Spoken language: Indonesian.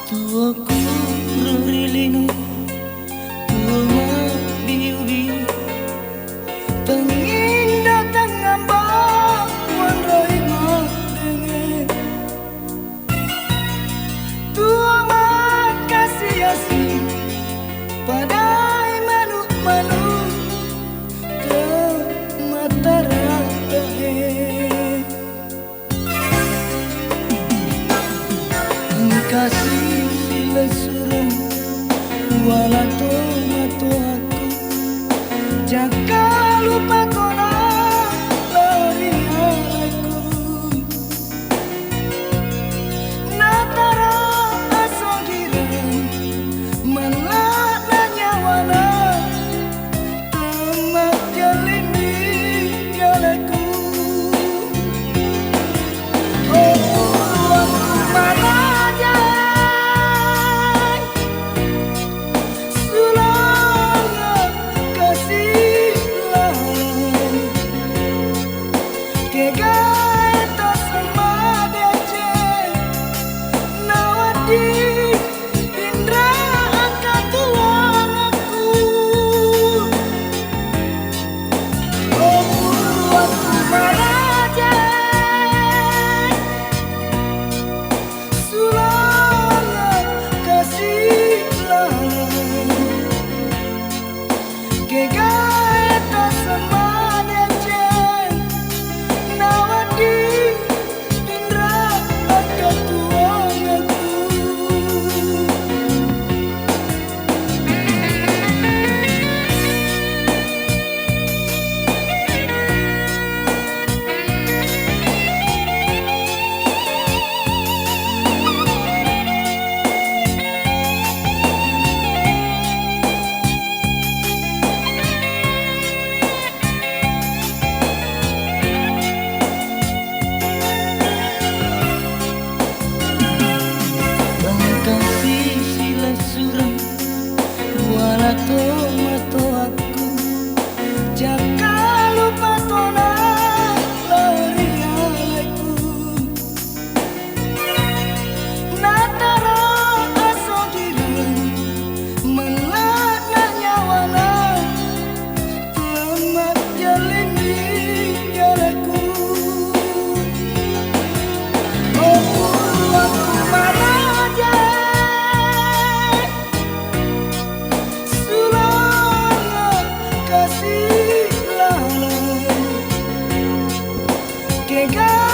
Tuaku rilinu tua biu-biu tengin datang ngambang wanroi dengen tua kasih asih padai manu-manu mata kasih sila suruh wala tomato aku jaga lupa kona lari haraku natara asogiran malana nyawana temat jalini jalaku tomato aku jaga lupa tona lari halaku natara asogiran melana nyawana temat jalini jalaku aku maraja que